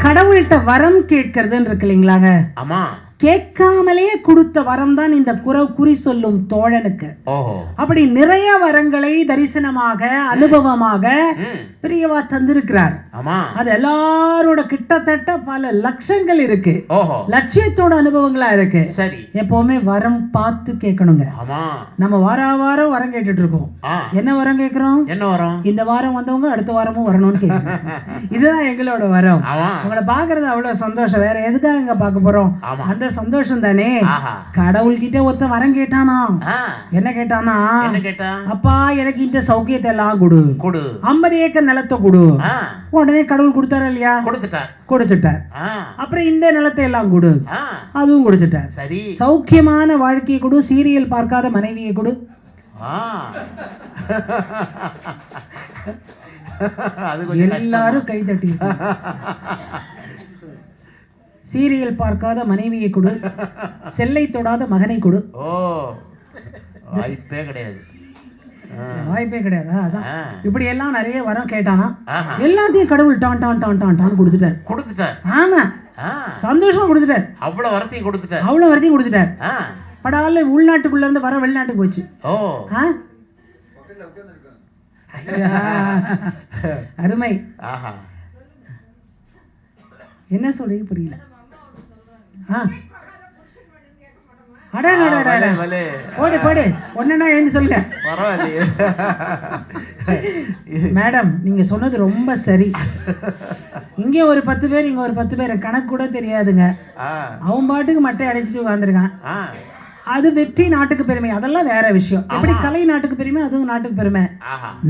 கடவுள்கிட்ட வரம் கேட்கறதுன்னு இருக்கு இல்லைங்களாங்க. ஆமா. கேட்காமலே கொடுத்த வரம் தான் இந்த குறி சொல்லும் தோழனுக்கு. அப்படி நிறைய வரங்களை தரிசனமாக அனுபவமாக பெரியவா தந்திருக்கிறார். அது எல்லாரோட கிட்டத்தட்ட பல லட்சங்கள் இருக்கு, லட்சியத்தோட அனுபவங்களா இருக்கு. எப்பவுமே வரம் பார்த்து கேட்கணுங்க. நம்ம வாரம் வரம் கேட்டுட்டு இருக்கோம். என்ன வரம் கேட்கிறோம்? என்ன வரம்? இந்த வாரம் வந்தவங்க அடுத்த வாரமும் வரணும்னு கேட்கணும். இதுதான் எங்களோட வரம். உங்களை பாக்குறது அவ்வளவு சந்தோஷம். வேற எதுக்காக இங்க பார்க்க போறோம்? அந்த சந்தோஷம் தானே. கடவுள்கிட்ட ஒருத்த வரம் கேட்டானா, என்ன கேட்டானா, அப்பா எனக்கு இந்த சௌக்கியத்தை எல்லாம் கொடு, 50 ஏக்கர் நிலத்தை கொடு. உடனே கடவுள் கொடுத்தாரா இல்லையா? கொடுத்துட்டார். அப்புறம் இந்த நிலத்தை எல்லாம் கொடு, அதுவும் கொடுத்துட்டார். சௌக்கியமான வாழ்க்கையை கொடு, சீரியல் பார்க்காத மனைவியை கொடு. எல்லாரும் கை தட்டி. சீரியல் பார்க்காத மனைவியை கொடு, செல்லை தொடாத மகனை கொடு. வாய்ப்பே கிடையாது. அதான் இப்படி எல்லாம் நிறைய வரம் கேட்டானா, எல்லாத்தையும் கடவுள் டான் டான் டான் டான் டான் கொடுத்துட்டார். ஆமா, சந்தோஷமா கொடுத்துட்டார். அவ்வளவு வரத்தையும் கொடுத்துட்டார். படால உள்நாட்டுக்குள்ள இருந்து வர வெளிநாட்டுக்கு போச்சு. அருமை. என்ன சொல்லி புரியல. மேடம், நீங்க சொன்னது ரொம்ப சரி. இங்க ஒரு 10 பேர், இங்க ஒரு 10 பேர், கணக்கு கூட தெரியாதுங்க. அவன் பாட்டுக்கு மட்டை அடைச்சிட்டு உட்கார்ந்துருக்கான். அது வெற்றி நாட்டுக்கு பெருமை, அதெல்லாம் வேற விஷயம். எப்படி கலை நாட்டுக்கு பெருமை, அதுவும் நாட்டுக்கு பெருமை.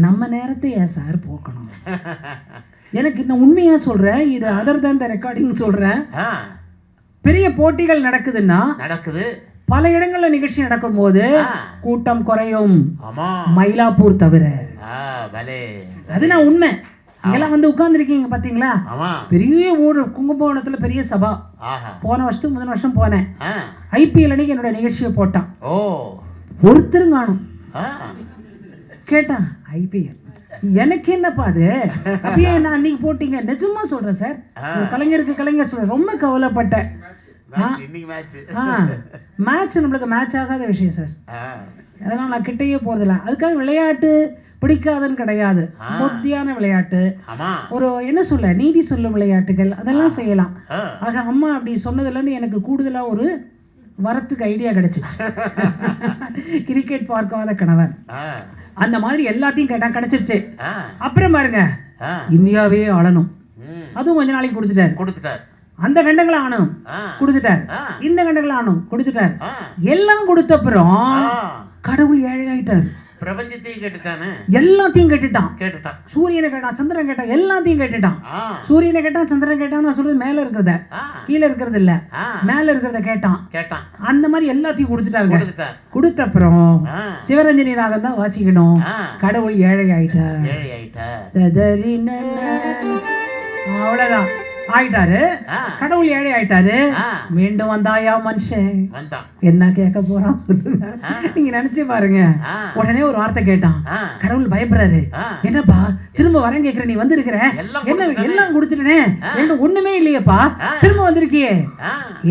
நம்ம நேரத்தை ஏன் சார் போக்கணும்? எனக்கு நான் உண்மையா சொல்றேன், இது அதர் தான் ரெக்கார்டிங் சொல்றேன். பெரிய போட்டிகள் நடக்குதுன்னா பல இடங்கள்ல நிகழ்ச்சி நடக்கும் போது கூட்டம் குறையும், மயிலாப்பூர் தவிர. அது நான் உண்மை. இங்கெல்லாம் வந்து உட்கார்ந்துருக்கீங்க பாத்தீங்களா? பெரிய ஊர் கும்பகோணத்துல பெரிய சபா. போன வருஷத்துக்கு முதல் வருஷம் போனேன். IPL அன்னைக்கு என்னோட நிகழ்ச்சியை போட்டான். ஒருத்தரும் காணும். கேட்டான் IPL எனக்கு என்னப்பா அது, அப்படியே நான் அன்னைக்கு போட்டீங்க? நிஜமா சொல்றேன் சார், கலைஞர் சொல்றேன். ரொம்ப கவலைப்பட்டேன். மேட்ச் நம்மளுக்கு மேட்ச் ஆகாத விஷயம் சார். அதனால நான் கிட்டையே போறதில்ல. அதுக்காக விளையாட்டு பிடிக்காதுன்னு கிடையாது. புத்தியான விளையாட்டு, ஒரு என்ன சொல்ல, நீதி சொல்லும் விளையாட்டுகள், அதெல்லாம் செய்யலாம். ஆக அம்மா அப்படி சொன்னதுல இருந்து எனக்கு கூடுதலா ஒரு வரத்துக்கு ஐடியா கிடைச்சிச்சு. கிரிக்கெட் பார்க்காத கணவன், அந்த மாதிரி எல்லாத்தையும் கேட்டா கிடைச்சிருச்சு. அப்புறம் பாருங்க, இந்தியாவே ஆளணும், அதுவும் கொஞ்ச நாளைக்கு கொடுத்துட்டார். அந்த கண்டங்களை ஆனும் கொடுத்துட்டார், இந்த கண்டங்களை ஆனும் கொடுத்துட்டார். எல்லாம் கொடுத்தப்புறம் கடவுள் ஏழை ஆயிட்டார். பிரபஞ்சத்தையும் கேட்டுட்டானே, எல்லாத்தையும் கேட்டுட்டான். சூரியனை கேட்டான், சந்திரன் கேட்டான், எல்லாத்தையும் கேட்டுட்டான். சூரியனை கேட்டான், சந்திரன் கேட்டான். நான் சொல்றது மேல இருக்கிறத, கீழே இருக்கிறது இல்ல, மேல இருக்கிறத கேட்டான். அந்த மாதிரி எல்லாத்தையும் கொடுத்துட்டாங்க. கொடுத்த அப்புறம் சிவரஞ்சனி ராகம் தான் வாசிக்கணும். கடவுள் ஏழை ஆயிட்டார். அவ்வளவுதான் ஆயிட்டாரு. கடவுள் ஏழை ஆயிட்டாரு. மீண்டும் வந்தாயா மனுஷன், என்ன கேட்க போறான் சொல்லுங்க. நீங்க நினைச்சு பாருங்க. உடனே ஒரு வார்த்தை கேட்டான். கடவுள் பயப்படுறாரு. என்னப்பா திரும்ப வரேன் கேக்குற, நீ வந்திருக்கிற, என்ன எல்லாம் கொடுத்துட்டே, என்ன ஒண்ணுமே இல்லையப்பா, திரும்ப வந்திருக்கியே.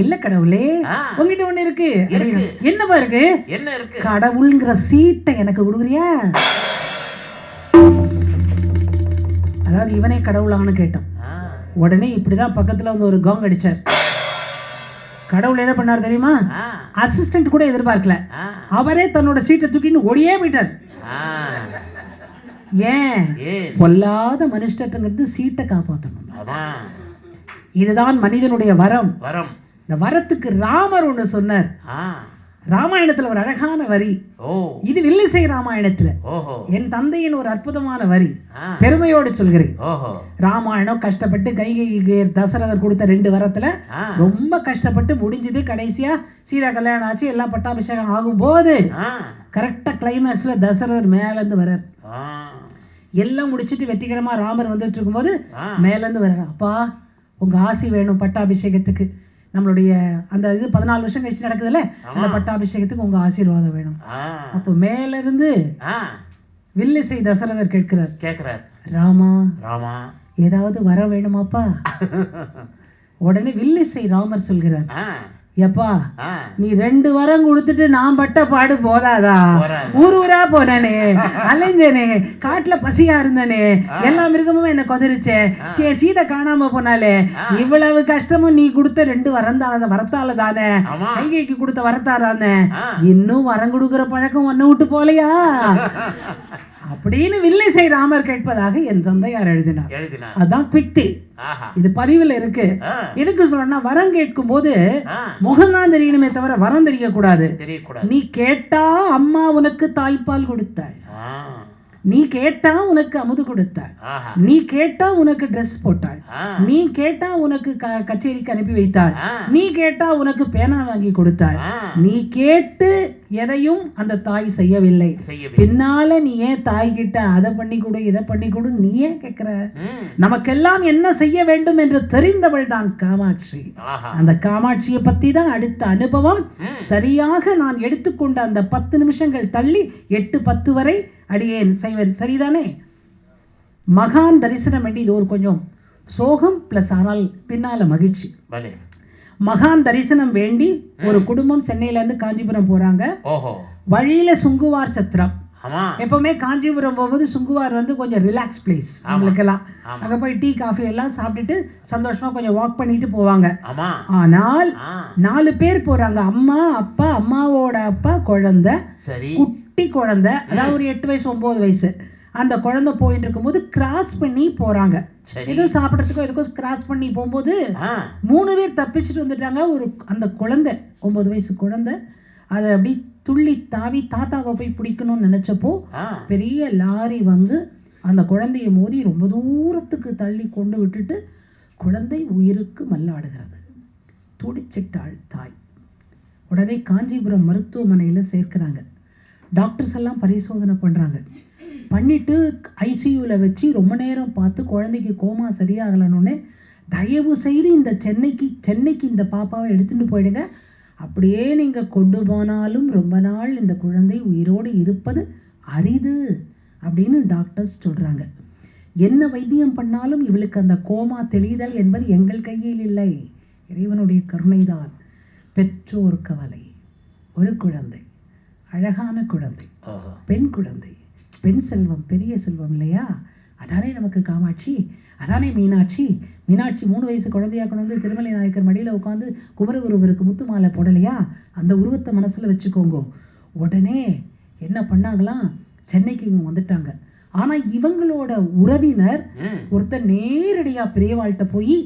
இல்ல கடவுளே, உங்ககிட்ட ஒண்ணு இருக்கு. என்னப்பா இருக்கு? கடவுள்ங்கிற சீட்டை எனக்கு கொடுக்குறியா? அதாவது இவனே கடவுளான்னு கேட்டான். உடனே இப்படிதான் பக்கத்துல வந்து ஒரு காங் அடிச்சார். கடவுள் என்ன பண்ணார் தெரியுமா? அசிஸ்டன்ட் கூட எதிர்பார்க்கல, அவரே தன்னோட சீட்டை தூக்கின்னு ஓடியே போயிட்டார். ஏன்? பொல்லாத மனுஷங்கிறது சீட்டை காப்பாற்றணும். இதுதான் மனிதனுடைய வரம். இந்த வரத்துக்கு ராமர் ஒண்ணு சொன்னார். ராமாயணத்துல ஒரு அழகான வரி. இது வில்லிசை ராமாயணத்துல என் தந்தையின் ஒரு அற்புதமான வரி, பெருமையோடு சொல்கிறேன். ராமாயணம் கஷ்டப்பட்டு கைகை தசரதர் கொடுத்த 2 வரத்துல ரொம்ப கஷ்டப்பட்டு முடிஞ்சது. கடைசியா சீதா கல்யாணம் ஆச்சு, எல்லாம் பட்டாபிஷேகம் ஆகும் போது கரெக்டா கிளைமேக்ஸ்ல தசரதர் மேல இருந்து வர்றார். எல்லாம் முடிச்சிட்டு வெற்றிகரமா ராமர் வந்துட்டு இருக்கும் போது மேல இருந்து வர்றார். அப்பா உங்க ஆசி வேணும் பட்டாபிஷேகத்துக்கு. நம்மளுடைய அந்த இது 14 வருஷம் கழிச்சு நடக்குதுல்ல, அந்த பட்டாபிஷேகத்துக்கு உங்க ஆசீர்வாதம் வேணும். அப்போ மேல இருந்து வில்லிசை தசரதர் கேட்கிறார். ராமா ஏதாவது வர வேணுமாப்பா? உடனே வில்லிசை ராமர் சொல்கிறார், எப்பா நீ 2 வரம் கொடுத்துட்டு நான் பட்ட பாடு போதாதா? ஊர் ஊரா போனே, அலைஞ்சனே, காட்டுல பசியா இருந்தனே, எல்லா மிருகமும் என்ன கொதறிச்சே, சீதை காணாம போனாலே, இவ்வளவு கஷ்டமும் நீ கொடுத்த 2 வரத்தால தானே, கைகைக்கு கொடுத்த வரத்தாரானே, இன்னும் வரம் கொடுக்குற பழக்கம் ஒன்னு விட்டு போலையா அப்படின்னு வில்லிசை ராமர் கேட்பதாக என் தந்தையார் எழுதினார். அதான் குவிக்தி. இது பதிவில் இருக்கு. எதுக்கு சொல்றேன்னா, வரம் கேட்கும் போது முகம்தான் தெரியணுமே தவிர வரம் தெரிய கூடாது. நீ கேட்டா அம்மா உனக்கு தாய்ப்பால் கொடுத்தாள், நீ கேட்டா உனக்கு அமுது கொடுத்தாள், நீ கேட்டா உனக்கு ட்ரெஸ் போட்டாள், நீ கேட்டா உனக்கு கச்சேரிக்கு அனுப்பி வைத்தாள், நீ கேட்டா உனக்கு பேனா வாங்கி கொடுத்தாள். நீ கேட்டு எதையும் அந்த தாய் செய்யவில்லை. பின்னால நீ ஏன் தாய் கிட்ட அதை பண்ணி கொடு இதை பண்ணி கொடு நீ ஏன் கேட்கிற? நமக்கெல்லாம் என்ன செய்ய வேண்டும் என்று தெரிந்தவள் தான் காமாட்சி. அந்த காமாட்சியை பத்தி தான் அடுத்த அனுபவம். சரியாக நான் எடுத்துக்கொண்ட அந்த 10 நிமிஷங்கள் தள்ளி 8-10 வரை அடியேன் செய்வேன். சரிதானே? மகான் தரிசனம் வேண்டி இது ஒரு கொஞ்சம் சோகம் பிளஸ் ஆனால் பின்னால மகிழ்ச்சி. மகான் தரிசனம் வேண்டி ஒரு குடும்பம் சென்னையில இருந்து காஞ்சிபுரம் போறாங்க. வழியில சுங்குவார் சத்திரம். எப்பவுமே காஞ்சிபுரம் போகும்போது சுங்குவார் வந்து கொஞ்சம் ரிலாக்ஸ் பிளேஸ் அவங்களுக்கெல்லாம். அங்க போய் டீ காஃபி எல்லாம் சாப்பிட்டுட்டு சந்தோஷமா கொஞ்சம் வாக் பண்ணிட்டு போவாங்க. ஆனால் 4 பேர் போறாங்க. அம்மா, அப்பா, அம்மாவோட அப்பா, குழந்தை, குட்டி குழந்தை, அதாவது ஒரு 8 வயசு 9 வயசு. அந்த குழந்தை போயிட்டு இருக்கும்போது கிராஸ் பண்ணி போறாங்க. எதுவும் சாப்பிட்றதுக்கோ எதுக்கும் கிராஸ் பண்ணி போகும்போது 3 பேர் தப்பிச்சுட்டு வந்துட்டாங்க. ஒரு அந்த குழந்தை 9 வயசு குழந்தை அதை அப்படி துள்ளி தாவி தாத்தாவை போய் பிடிக்கணும்னு நினைச்சப்போ பெரிய லாரி வந்து அந்த குழந்தைய மோதி ரொம்ப தூரத்துக்கு தள்ளி கொண்டு விட்டுட்டு குழந்தை உயிருக்கு மல்லாடுகிறது. துடிச்சிட்டாள் தாய். உடனே காஞ்சிபுரம் மருத்துவமனையில் சேர்க்கிறாங்க. டாக்டர்ஸ் எல்லாம் பரிசோதனை பண்ணுறாங்க. பண்ணிட்டு ஐசியூவில் வச்சு ரொம்ப நேரம் பார்த்து குழந்தைக்கு கோமா சரியாகலன்னொன்னே, தயவு செய்து இந்த சென்னைக்கு இந்த பாப்பாவை எடுத்துகிட்டு போயிடுங்க, அப்படியே நீங்கள் கொண்டு போனாலும் ரொம்ப நாள் இந்த குழந்தை உயிரோடு இருப்பது அரிது அப்படின்னு டாக்டர்ஸ் சொல்கிறாங்க. என்ன வைத்தியம் பண்ணாலும் இவளுக்கு அந்த கோமா தெளிதல் என்பது எங்கள் கையில் இல்லை, இறைவனுடைய கருணைதான். பெற்றோர் கவலை. ஒரு குழந்தை, அழகான குழந்தை, பெண் குழந்தை, பெண் செல்வம் பெரிய செல்வம் இல்லையா? அதானே நமக்கு காமாட்சி, அதானே மீனாட்சி. மீனாட்சி 3 வயசு குழந்தையா கொண்டு வந்து திருமலை நாயக்கர் மடியில் உட்காந்து குமரகுருவருக்கு முத்து மாலை போடலையா? அந்த உருவத்தை மனசில் வச்சுக்கோங்க. உடனே என்ன பண்ணாங்களாம், சென்னைக்கு இவங்க வந்துட்டாங்க. ஆனால் இவங்களோட உறவினர் ஒருத்தர் நேரடியாக பெரியவாள்கிட்ட போய்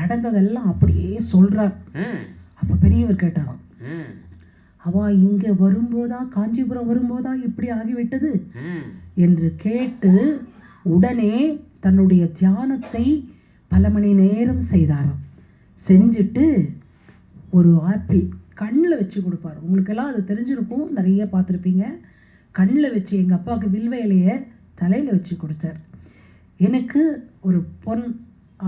நடந்ததெல்லாம் அப்படியே சொல்றார். அப்போ பெரியவர் கேட்டாராம், அவா இங்கே வரும்போதா காஞ்சிபுரம் வரும்போதா இப்படி ஆகிவிட்டது என்று கேட்டு உடனே தன்னுடைய தியானத்தை பல மணி நேரம் செய்தாராம். செஞ்சுட்டு ஒரு ஆப்பிள் கண்ணில் வச்சு கொடுப்பார். உங்களுக்கெல்லாம் அது தெரிஞ்சிருக்கும், நிறைய பார்த்துருப்பீங்க. கண்ணில் வச்சு எங்கள் அப்பாவுக்கு வில்வ இலையை தலையில் வச்சு கொடுத்தார். எனக்கு ஒரு பொன்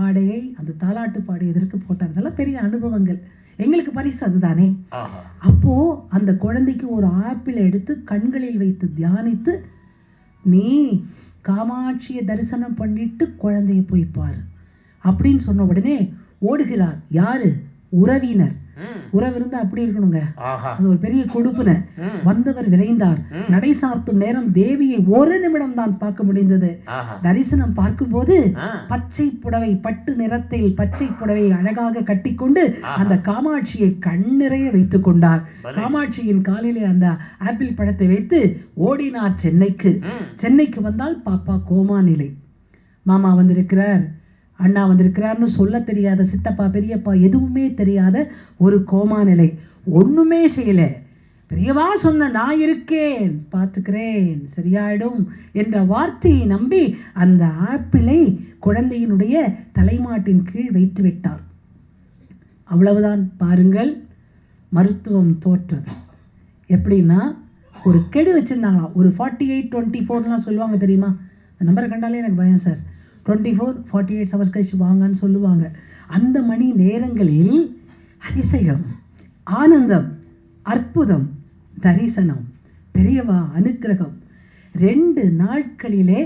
ஆடையை அந்த தாலாட்டு பாடியதற்கு போட்டார். அதெல்லாம் பெரிய அனுபவங்கள். எங்களுக்கு பரிசு அதுதானே. அப்போ அந்த குழந்தைக்கு ஒரு ஆப்பிளை எடுத்து கண்களில் வைத்து தியானித்து, நீ காமாட்சியை தரிசனம் பண்ணிட்டு குழந்தைய போய் பாரு அப்படின்னு சொன்ன உடனே ஓடுகிறார். யாரு? உறவினர். உறவு இருந்தா அப்படி இருக்கணுங்க, அது ஒரு பெரிய கொடுப்புன. வந்தவர் விரைந்தார். நடை சார்த்தும் நேரம் தேவியை 1 நிமிடம் தான் பார்க்க முடிந்தது. தரிசனம் பார்க்கும் போது பச்சை புடவை, பட்டு நிறத்தில் பச்சை புடவை அழகாக கட்டிக்கொண்டு அந்த காமாட்சியை கண்ணிறைய வைத்துக் கொண்டார். காமாட்சியின் காலிலே அந்த ஆப்பிள் பழத்தை வைத்து ஓடினார் சென்னைக்கு. சென்னைக்கு வந்தால் பாப்பா கோமா நிலை. மாமா வந்திருக்கிறார், அண்ணா வந்திருக்கிறார்னு சொல்ல தெரியாத, சித்தப்பா பெரியப்பா எதுவுமே தெரியாத ஒரு கோமா நிலை. ஒன்றுமே செய்யலை. பெரியவா சொன்ன நான் இருக்கேன், பார்த்துக்கிறேன், சரியாயிடும் என்ற வார்த்தையை நம்பி அந்த ஆப்பிளை குழந்தையினுடைய தலைமாட்டின் கீழ் வைத்து விட்டார். அவ்வளவுதான். பாருங்கள், மருத்துவம் தோற்றது. எப்படின்னா, ஒரு கெடு வச்சுருந்தாங்களாம். ஒரு 48-24லாம் சொல்லுவாங்க தெரியுமா? அந்த நம்பரை கண்டாலே எனக்கு பயம் சார். 24-48 ஹவர்ஸ் கழிச்சு வாங்கன்னு சொல்லுவாங்க. அந்த மணி நேரங்களில் அதிசயம், ஆனந்தம், அற்புதம், தரிசனம், பெரியவா அனுக்கிரகம். 2 நாட்களிலே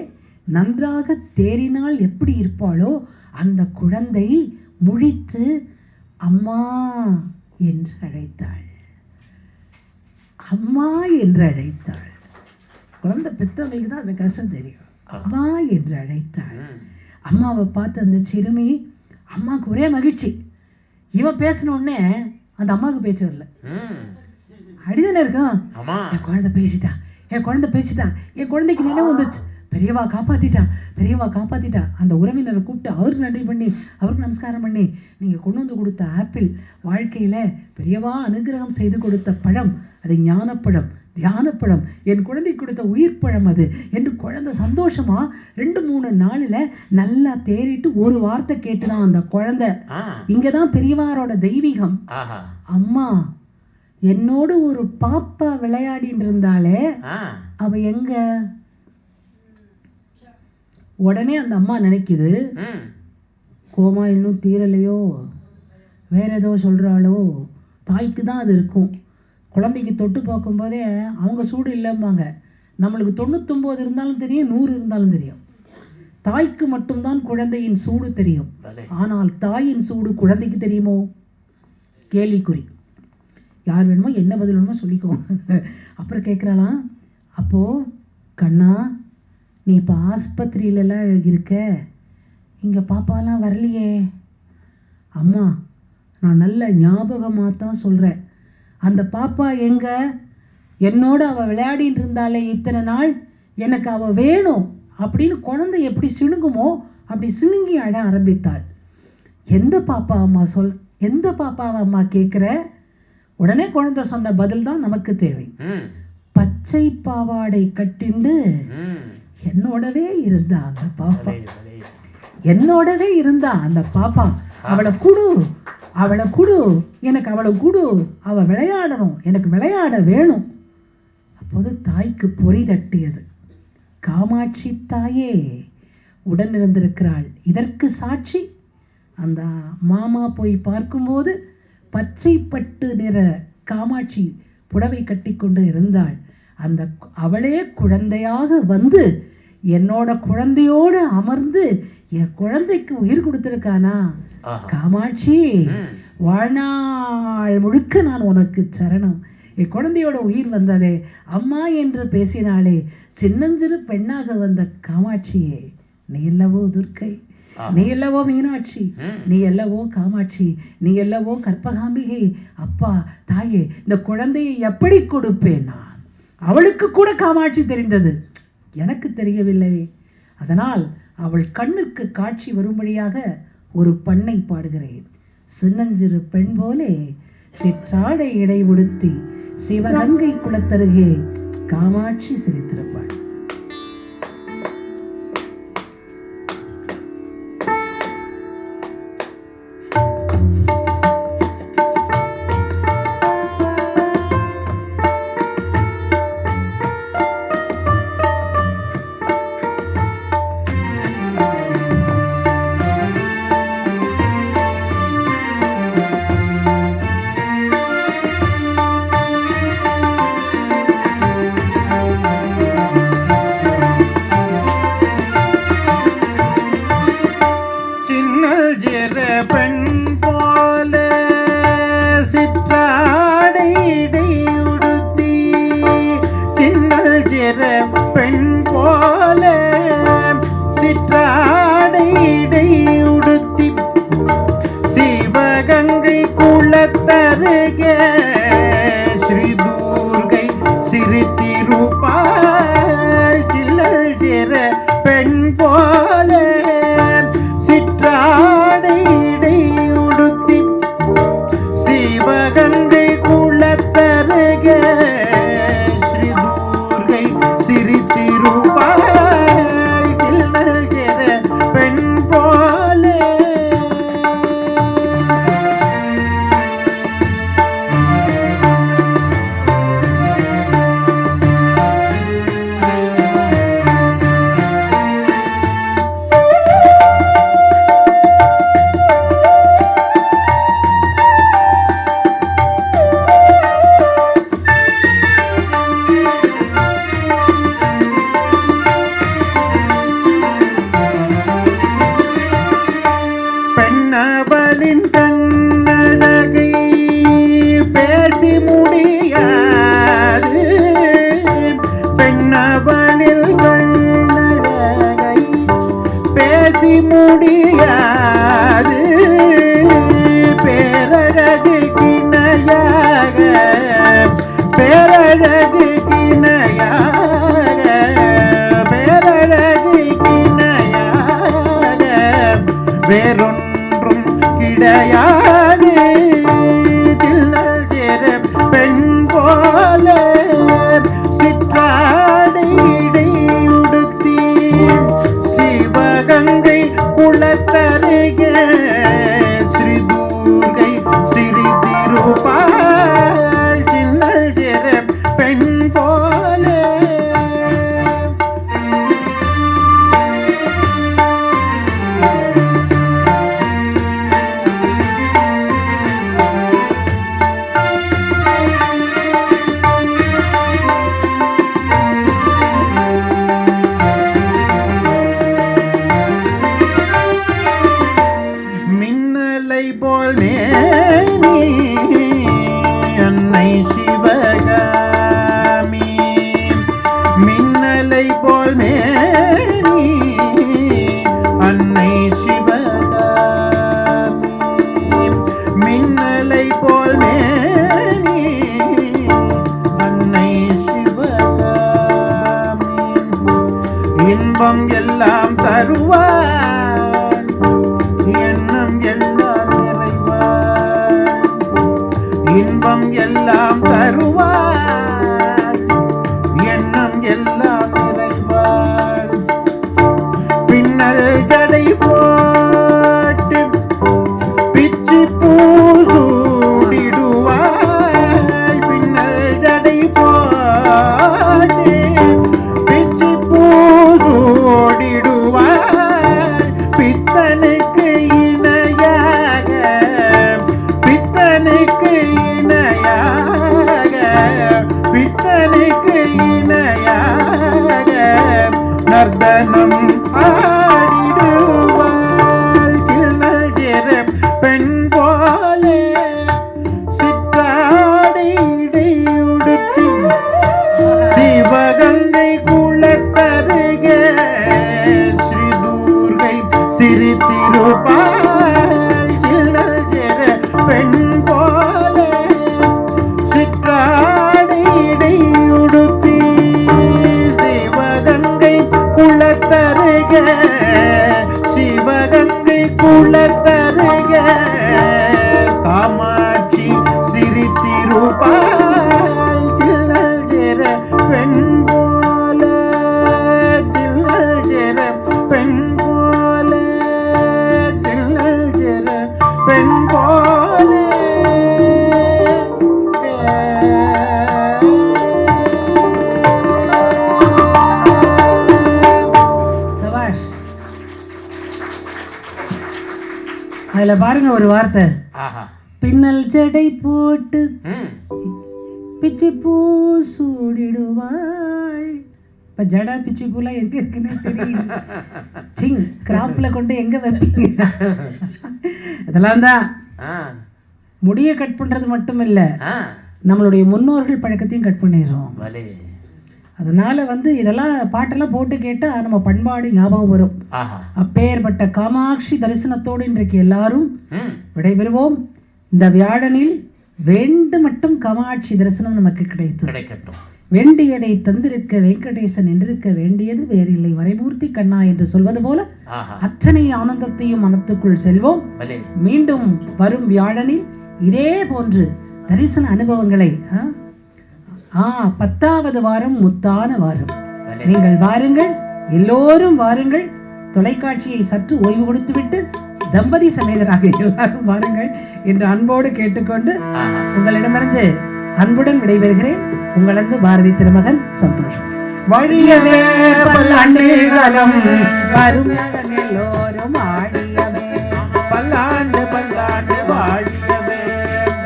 நன்றாக தேறினால் எப்படி இருப்பாளோ அந்த குழந்தை முழித்து அம்மா என்று அழைத்தாள். அம்மா என்று அழைத்தாள். குழந்தை பெற்றவங்களுக்கு தான் அந்த கஷ்டம் தெரியும். அம்மா என்று அழைத்தாள். அம்மாவை பார்த்து அந்த சிறுமி, அம்மாவுக்கு ஒரே மகிழ்ச்சி. இவன் பேசினோடனே அந்த அம்மாவுக்கு பேச்சு வரல. அப்படிதானே இருக்கும். என் குழந்தை பேசிட்டான், என் குழந்தை பேசிட்டான், என் குழந்தைக்கு நினைவு வந்துச்சு, பெரியவா காப்பாற்றிட்டான், பெரியவா காப்பாற்றிட்டான். அந்த உறவினரை கூப்பிட்டு அவருக்கு நன்றி பண்ணி அவருக்கு நமஸ்காரம் பண்ணி, நீங்கள் கொண்டு வந்து கொடுத்த ஆப்பிள் வாழ்க்கையில் பெரியவா அனுகிரகம் செய்து கொடுத்த பழம், அது ஞானப்பழம், தியானப்பழம், என் குழந்தை கொடுத்த உயிர் பழம் அது என்று குழந்தை சந்தோஷமாக 2-3 நாளில் நல்லா தேறிட்டு ஒரு வார்த்தை கேட்டுதான் அந்த குழந்தை. இங்கே தான் பெரியவாரோட தெய்வீகம். அம்மா, என்னோடு ஒரு பாப்பா விளையாடிட்டு இருந்தாலே, அவ எங்க? உடனே அந்த அம்மா நினைக்குது, கோமா இன்னும் தீரலையோ, வேற ஏதோ சொல்கிறாளோ, தாய்க்கு தான் அது இருக்கும். குழந்தைக்கு தொட்டு பார்க்கும்போதே அவங்க சூடு இல்லைம்பாங்க. நம்மளுக்கு 99 இருந்தாலும் தெரியும், 100 இருந்தாலும் தெரியும். தாய்க்கு மட்டும்தான் குழந்தையின் சூடு தெரியும். ஆனால் தாயின் சூடு குழந்தைக்கு தெரியுமோ? கேள்விக்குறி. யார் வேணுமோ என்ன பதில் வேணுமோ சொல்லிக்கோங்க. அப்புறம் கேட்குறாளாம், அப்போது கண்ணா, நீ இப்போ ஆஸ்பத்திரியிலலாம் இருக்க, இங்கே பாப்பாலாம் வரலையே. அம்மா, நான் நல்ல ஞாபகமாக தான் சொல்கிறேன். அந்த பாப்பா எங்க? என்னோட அவள் விளையாடிட்டு இருந்தாலே இத்தனை நாள், எனக்கு அவள் வேணும் அப்படின்னு குழந்தை எப்படி சிணுங்குமோ அப்படி சிணுங்கி அட ஆரம்பித்தாள். எந்த பாப்பா அம்மா சொல், எந்த பாப்பாவை அம்மா கேட்குற? உடனே குழந்தை சொன்ன பதில் தான் நமக்கு தேவை. பச்சை பாவாடை கட்டிண்டு என்னோடவே இருந்தா அந்த பாப்பா, என்னோடவே இருந்தா அந்த பாப்பா. அவளை குடு, அவளை குடு, எனக்கு அவளை குடு, அவள் விளையாடணும், எனக்கு விளையாட வேணும். அப்போது தாய்க்கு பொறி தட்டியது. காமாட்சி தாயே உடன் இருந்திருக்கிறாள். இதற்கு சாட்சி அந்த மாமா போய் பார்க்கும்போது பச்சை பட்டு நிற காமாட்சி புடவை கட்டி கொண்டு இருந்தாள். அந்த அவளே குழந்தையாக வந்து என்னோட குழந்தையோடு அமர்ந்து என் குழந்தைக்கு உயிர் கொடுத்திருக்கானா? காமாட்சி, வாழ்நாள் முழுக்க நான் உனக்கு சரணம். என் குழந்தையோட உயிர் வந்ததே, அம்மா என்று பேசினாலே, சின்னஞ்சிறு பெண்ணாக வந்த காமாட்சியே, நீ அல்லவோ துர்க்கை, நீ அல்லவோ மீனாட்சி, நீ அல்லவோ காமாட்சி, நீ அல்லவோ கற்பகாம்பிகை. அப்பா, தாயே, இந்த குழந்தையை எப்படி கொடுப்பேன் நான்? அவளுக்கு கூட காமாட்சி தெரிந்தது, எனக்கு தெரியவில்லை. அதனால் அவள் கண்ணுக்கு காட்சி வரும்படியாக ஒரு பண்ணை பாடுகிறேன். சின்னஞ்சிறு பெண் போலே சிற்றாடை இடை உடுத்தி சிவகங்கை குளத்தருகே காமாட்சி சிரித்திருப்பாள். பெண்ணவளின் கண்ணழகை பேசி முடியாது. பெண்ணவளில் கண்ணழகை பேசி முடியாது. பேரழகு கிணையாக பேரழகு கிணையாக பேரழகு கிணையாக வேறொன்றும் கிடையாது. பெண் போல சிற்றாடை உடுத்தி சிவகங்கை குளத்தருக ஸ்ரீதுர்கை சிறிதிருப்பாள் சின்னல் பெண் போல. போல் மேனி அன்னை சிவகாமி. மின்னலை போல் மேனி அன்னை சிவகாமி. மின்னலை போல் மேனி அன்னை சிவகாமி. இன்பம் எல்லாம் தருவார் எண்ணம் எல்லாம் இன்பம் எல்லாம் தருவார் எண்ணம் எல்லாம் நிறைவார். பின்னல் ஜடை போட்டு பிச்சி பூசூடிடுவார். பின்னல் ஜடை போட்டு பிச்சி பூசூடிடுவார். பித்தனுக்கு இணையாக பித்தனுக்கு இணையாக பித்தனுக்கு இணையாக நர்தனம் ஆடிடுவாள். சின்னஜிற பெண் போல சிற்றாடை உடுத்தி சிவகங்கை குளத்தருக ஸ்ரீதுர்கை சிறிதிருப்பாள். சின்னஜிற பெண் போல சிற்றாடை உடுத்தி சிவகங்கை குளத்தருக சிவகங்கை குளத்தருக காமாட்சி சிரித்திருப்பாள். சின்னஜிற பெண் போல சின்னஜிற பெண் போல சின்னஜிற பெண் போல. சபாஷ். அதுல பாருங்க ஒரு வார்த்தை, பின்னல் ஜடை போட்டு பிச்சி பூ சூடிடுவாள். இப்ப ஜடா பிச்சி பூலாம் எங்க இருக்குன்னு தெரியும். சிங் கிராப்ல கொண்டு எங்க வைப்பீங்க? அதெல்லாம் தான். முடிய கட் பண்றது மட்டும் இல்ல, நம்மளுடைய முன்னோர்கள் பழக்கத்தையும் கட் பண்ணிடுறோம். அதனால இதெல்லாம் பாட்டெல்லாம் போட்டு கேட்டா நம்ம பண்பாடு ஞாபகம் வரும். அப்பேற்பட்ட காமாட்சி தரிசனத்தோடு இன்றைக்கு எல்லாரும் விடைபெறுவோம். இந்த வியாழனில் வேண்டு மட்டும் காமாட்சி தரிசனம் நமக்கு கிடைக்கட்டும். வேண்டியதை தந்திருக்க வெங்கடேசன் என்றிருக்க வேண்டியது வேறில்லை வரைமூர்த்தி கண்ணா என்று சொல்வது போல அத்தனை ஆனந்தத்தையும் மனத்துக்குள் செல்வோம். மீண்டும் வரும் வியாழனில் இதே போன்று தரிசன அனுபவங்களை 10வது வாரம் முத்தான வாரம். நீங்கள் வாருங்கள், எல்லோரும் வாருங்கள். தொலைக்காட்சியை சற்று ஓய்வு கொடுத்துவிட்டு தம்பதி சமேதராக எல்லாரும் வாருங்கள் என்று அன்போடு கேட்டுக்கொண்டு உங்களிடமிருந்து அன்புடன் விடைபெறுகிறேன். உங்களது பாரதி திருமகன் சந்தோஷம். வழியவே பல்லாண்டு காலம் வரும் எல்லோரும் ஆடியவே பல்லாண்டு பல்லாண்டு வாழியவே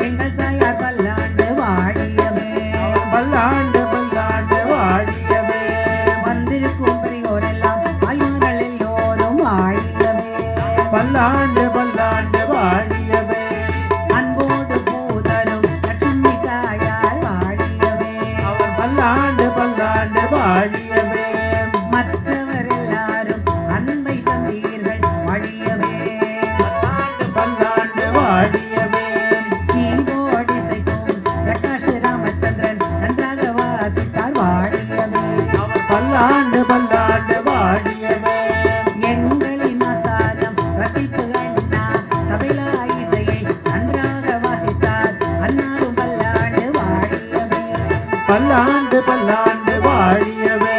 எங்கள் தாயார் பல்லாண்டு வாழியவே பல்லாண்டு பல்லாண்டு வாழியவே வந்திருக்கும் பெரியோரெல்லாம் ஆயுங்கள் எல்லோரும் ஆழியவே பல்லாண்டு பல்லாண்டு வாழி பல்லாண்டு பல்லாண்டு வாழியவே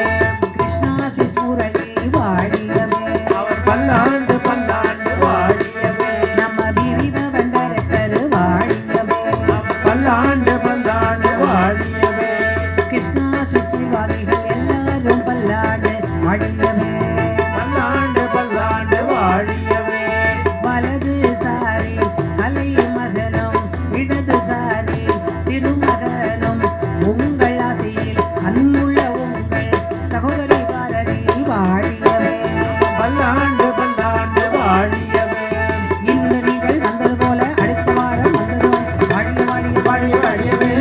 கிருஷ்ணாசி சூரனே வாழியவே அவர் பல்லாண்டு பல்லாண்டு வாழியவே நம்ம விரிவ வந்தரத்தர் வாழியவே அவர் பல்லாண்டு பல்லாண்டு வாழியவே கிருஷ்ணாசி சிவாதிகள் எல்லாரும் பல்லாண்டு வாழியவே பல்லாண்டு பல்லாண்டு வாழியவே வலது சாரி அலை மகனும் இடது சாரி திருமகனும் உங்கள் ஆசையில் அன்புள்ள உங்கள் சகோதரி பாரதி வாழியவே பல்லாண்டு பல்லாண்டு வாழியவே இன்று நீங்கள் வந்தது போல அடுத்த வாரம் வந்ததும் வாழிய வாழிய வாழிய வாழியவே